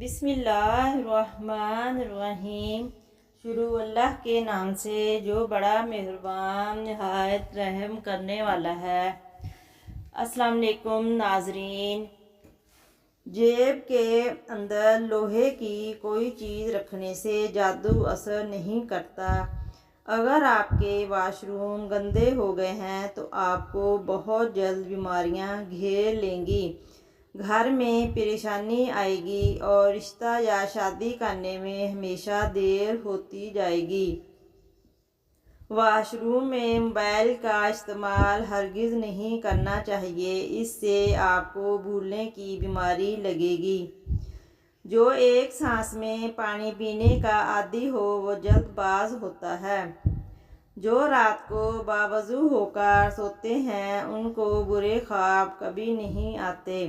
بسم اللہ الرحمن الرحیم۔ شروع اللہ کے نام سے جو بڑا مہربان نہایت رحم کرنے والا ہے۔ السلام علیکم ناظرین۔ جیب کے اندر لوہے کی کوئی چیز رکھنے سے جادو اثر نہیں کرتا۔ اگر آپ کے واش روم گندے ہو گئے ہیں تو آپ کو بہت جلد بیماریاں گھیر لیں گی، گھر میں پریشانی آئے گی اور رشتہ یا شادی کرنے میں ہمیشہ دیر ہوتی جائے گی۔ واش روم میں موبائل کا استعمال ہرگز نہیں کرنا چاہیے، اس سے آپ کو بھولنے کی بیماری لگے گی۔ جو ایک سانس میں پانی پینے کا عادی ہو وہ جلد باز ہوتا ہے۔ جو رات کو باوضو ہو کر سوتے ہیں ان کو برے خواب کبھی نہیں آتے۔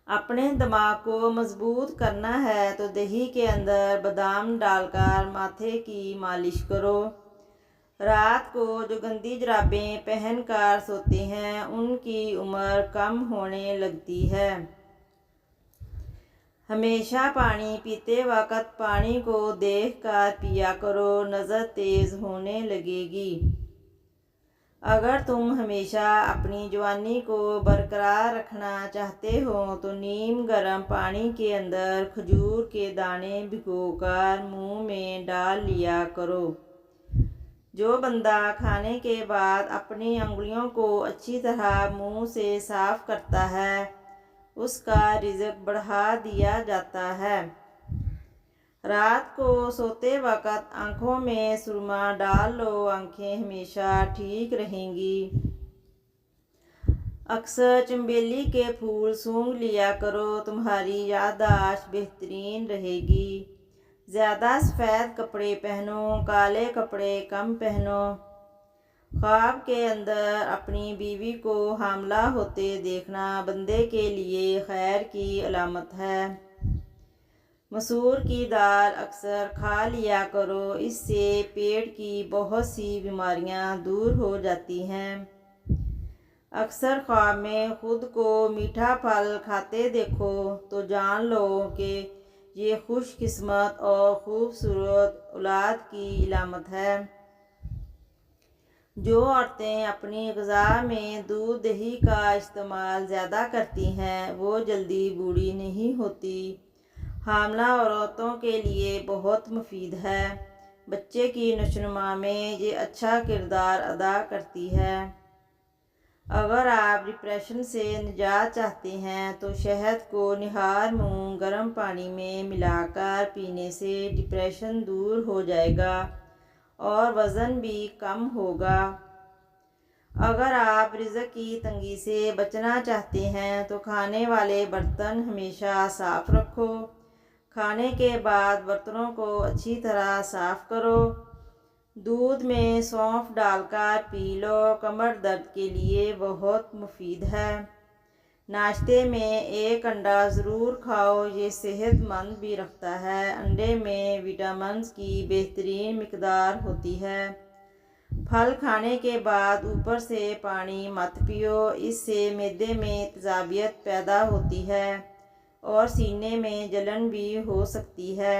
اپنے دماغ کو مضبوط کرنا ہے تو دہی کے اندر بادام ڈال کر ماتھے کی مالش کرو۔ رات کو جو گندی جرابیں پہن کر سوتے ہیں ان کی عمر کم ہونے لگتی ہے۔ ہمیشہ پانی پیتے وقت پانی کو دیکھ کر پیا کرو، نظر تیز ہونے لگے گی۔ اگر تم ہمیشہ اپنی جوانی کو برقرار رکھنا چاہتے ہو تو نیم گرم پانی کے اندر کھجور کے دانے بھگو کر منہ میں ڈال لیا کرو۔ جو بندہ کھانے کے بعد اپنی انگلیوں کو اچھی طرح منہ سے صاف کرتا ہے اس کا رزق بڑھا دیا جاتا ہے۔ رات کو سوتے وقت آنکھوں میں سرما ڈال لو، آنکھیں ہمیشہ ٹھیک رہیں گی۔ اکثر چنبیلی کے پھول سونگھ لیا کرو، تمہاری یادداشت بہترین رہے گی۔ زیادہ سفید کپڑے پہنو، کالے کپڑے کم پہنو۔ خواب کے اندر اپنی بیوی کو حاملہ ہوتے دیکھنا بندے کے لیے خیر کی علامت ہے۔ مسور کی دال اکثر کھا لیا کرو، اس سے پیٹ کی بہت سی بیماریاں دور ہو جاتی ہیں۔ اکثر خواب میں خود کو میٹھا پھل کھاتے دیکھو تو جان لو کہ یہ خوش قسمت اور خوبصورت اولاد کی علامت ہے۔ جو عورتیں اپنی غذا میں دودھ دہی کا استعمال زیادہ کرتی ہیں وہ جلدی بوڑھی نہیں ہوتی۔ حاملہ عورتوں کے لیے بہت مفید ہے۔ بچے کی نشوونما میں یہ اچھا کردار ادا کرتی ہے۔ اگر آپ ڈپریشن سے نجات چاہتے ہیں تو شہد کو نہار منہ گرم پانی میں ملا کر پینے سے ڈپریشن دور ہو جائے گا اور وزن بھی کم ہوگا۔ اگر آپ رزق کی تنگی سے بچنا چاہتے ہیں تو کھانے والے برتن ہمیشہ صاف رکھو۔ کھانے کے بعد برتنوں کو اچھی طرح صاف کرو۔ دودھ میں سونف ڈال کر پی لو، کمر درد کے لیے بہت مفید ہے۔ ناشتے میں ایک انڈا ضرور کھاؤ، یہ صحت مند بھی رکھتا ہے۔ انڈے میں وٹامنز کی بہترین مقدار ہوتی ہے۔ پھل کھانے کے بعد اوپر سے پانی مت پیو، اس سے معدے میں تیزابیت پیدا ہوتی ہے اور سینے میں جلن بھی ہو سکتی ہے۔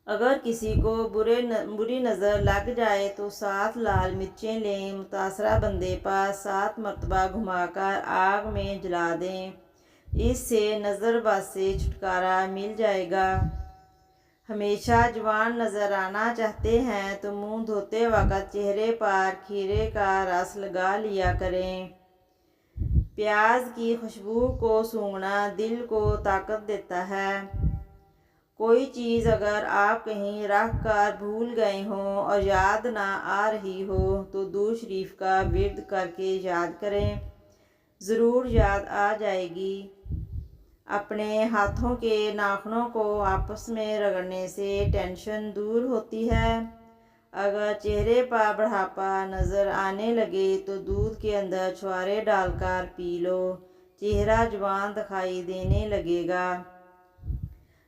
اگر کسی کو بری نظر لگ جائے تو 7 لال مرچیں لیں، متاثرہ بندے پر 7 مرتبہ گھما کر آگ میں جلا دیں، اس سے نظر بد سے چھٹکارا مل جائے گا۔ ہمیشہ جوان نظر آنا چاہتے ہیں تو منہ دھوتے وقت چہرے پر کھیرے کا رس لگا لیا کریں۔ پیاز کی خوشبو کو سونگھنا دل کو طاقت دیتا ہے۔ کوئی چیز اگر آپ کہیں رکھ کر بھول گئے ہوں اور یاد نہ آ رہی ہو تو درود شریف کا ورد کر کے یاد کریں، ضرور یاد آ جائے گی۔ اپنے ہاتھوں کے ناخنوں کو آپس میں رگڑنے سے ٹینشن دور ہوتی ہے۔ اگر چہرے پر بڑھاپا نظر آنے لگے تو دودھ کے اندر چھوارے ڈال کر پی لو، چہرہ جوان دکھائی دینے لگے گا۔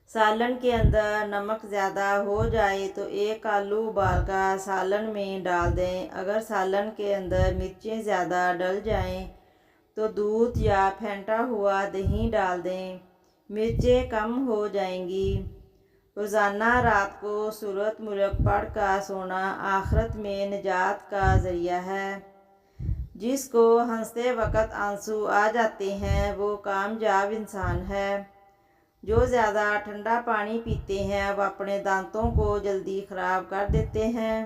سالن کے اندر نمک زیادہ ہو جائے تو ایک آلو ابال کر سالن میں ڈال دیں۔ اگر سالن کے اندر مرچیں زیادہ ڈل جائیں تو دودھ یا پھینٹا ہوا دہی ڈال دیں۔ مرچیں کم ہو جائیں گی۔ روزانہ رات کو سورۃ ملک پڑھ کر سونا آخرت میں نجات کا ذریعہ ہے۔ جس کو ہنستے وقت آنسو آ جاتے ہیں وہ کامیاب انسان ہے۔ جو زیادہ ٹھنڈا پانی پیتے ہیں وہ اپنے دانتوں کو جلدی خراب کر دیتے ہیں۔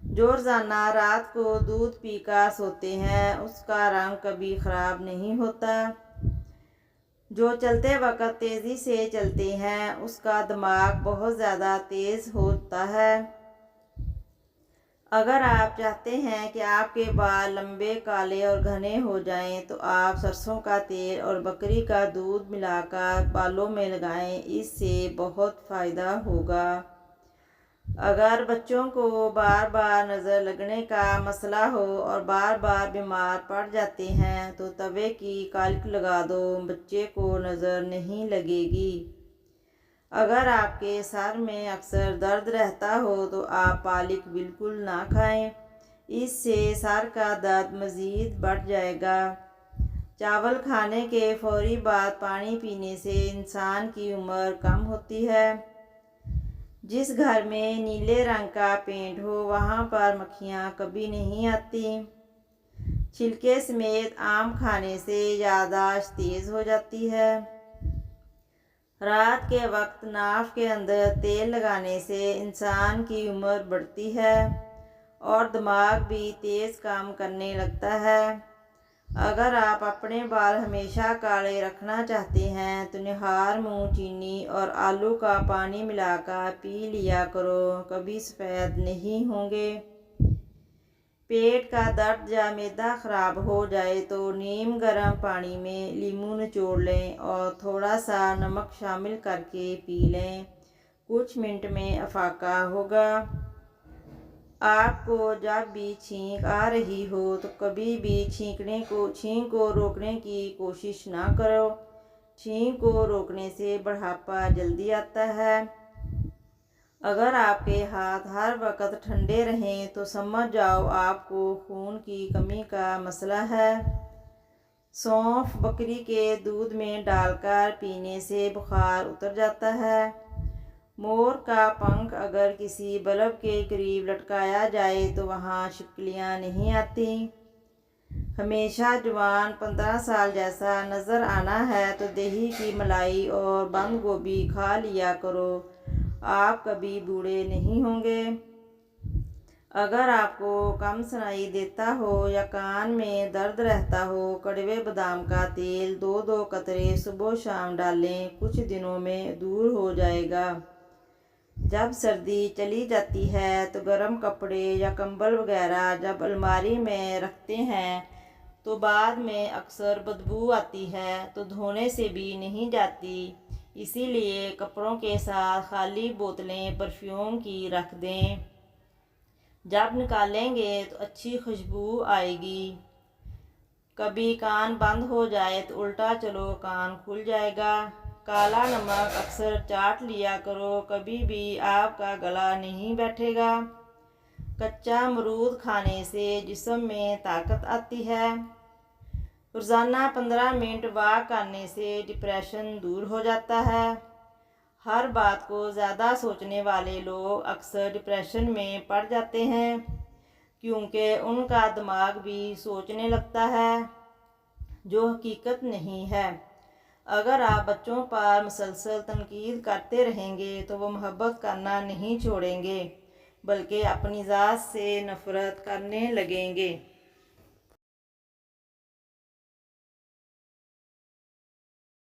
جو روزانہ رات کو دودھ پی کر سوتے ہیں اس کا رنگ کبھی خراب نہیں ہوتا۔ جو چلتے وقت تیزی سے چلتے ہیں اس کا دماغ بہت زیادہ تیز ہوتا ہے۔ اگر آپ چاہتے ہیں کہ آپ کے بال لمبے، کالے اور گھنے ہو جائیں تو آپ سرسوں کا تیل اور بکری کا دودھ ملا کر بالوں میں لگائیں، اس سے بہت فائدہ ہوگا۔ اگر بچوں کو بار بار نظر لگنے کا مسئلہ ہو اور بار بار بیمار پڑ جاتے ہیں تو توے کی کالک لگا دو، بچے کو نظر نہیں لگے گی۔ اگر آپ کے سر میں اکثر درد رہتا ہو تو آپ پالک بالکل نہ کھائیں، اس سے سر کا درد مزید بڑھ جائے گا۔ چاول کھانے کے فوری بعد پانی پینے سے انسان کی عمر کم ہوتی ہے۔ جس گھر میں نیلے رنگ کا پینٹ ہو وہاں پر مکھیاں کبھی نہیں آتی۔ چھلکے سمیت آم کھانے سے یادداشت تیز ہو جاتی ہے۔ رات کے وقت ناف کے اندر تیل لگانے سے انسان کی عمر بڑھتی ہے اور دماغ بھی تیز کام کرنے لگتا ہے۔ اگر آپ اپنے بال ہمیشہ کالے رکھنا چاہتے ہیں تو نہار منہ چینی اور آلو کا پانی ملا کر پی لیا کرو، کبھی سفید نہیں ہوں گے۔ پیٹ کا درد یا معدہ خراب ہو جائے تو نیم گرم پانی میں لیموں نچوڑ لیں اور تھوڑا سا نمک شامل کر کے پی لیں، کچھ منٹ میں افاقہ ہوگا۔ آپ کو جب بھی چھینک آ رہی ہو تو کبھی بھی چھینک کو روکنے کی کوشش نہ کرو۔ چھینک کو روکنے سے بڑھاپا جلدی آتا ہے۔ اگر آپ کے ہاتھ ہر وقت ٹھنڈے رہیں تو سمجھ جاؤ آپ کو خون کی کمی کا مسئلہ ہے۔ سونف بکری کے دودھ میں ڈال کر پینے سے بخار اتر جاتا ہے۔ مور کا پنکھ اگر کسی بلب کے قریب لٹکایا جائے تو وہاں چھپکلیاں نہیں آتی۔ ہمیشہ جوان 15 سال جیسا نظر آنا ہے تو دہی کی ملائی اور بند گوبھی کھا لیا کرو، آپ کبھی بوڑھے نہیں ہوں گے۔ اگر آپ کو کم سنائی دیتا ہو یا کان میں درد رہتا ہو، کڑوے بادام کا تیل 2 قطرے صبح و شام ڈالیں، کچھ دنوں میں دور ہو جائے گا۔ جب سردی چلی جاتی ہے تو گرم کپڑے یا کمبل وغیرہ جب الماری میں رکھتے ہیں تو بعد میں اکثر بدبو آتی ہے تو دھونے سے بھی نہیں جاتی، اسی لیے کپڑوں کے ساتھ خالی بوتلیں پرفیوم کی رکھ دیں۔ جب نکالیں گے تو اچھی خوشبو آئے گی۔ کبھی کان بند ہو جائے تو الٹا چلو کان کھل جائے گا۔ کالا نمک اکثر چاٹ لیا کرو، کبھی بھی آپ کا گلا نہیں بیٹھے گا۔ کچا امرود کھانے سے جسم میں طاقت آتی ہے۔ روزانہ 15 منٹ واک کرنے سے ڈپریشن دور ہو جاتا ہے۔ ہر بات کو زیادہ سوچنے والے لوگ اکثر ڈپریشن میں پڑ جاتے ہیں کیونکہ ان کا دماغ بھی سوچنے لگتا ہے جو حقیقت نہیں ہے۔ اگر آپ بچوں پر مسلسل تنقید کرتے رہیں گے تو وہ محبت کرنا نہیں چھوڑیں گے بلکہ اپنی ذات سے نفرت کرنے لگیں گے۔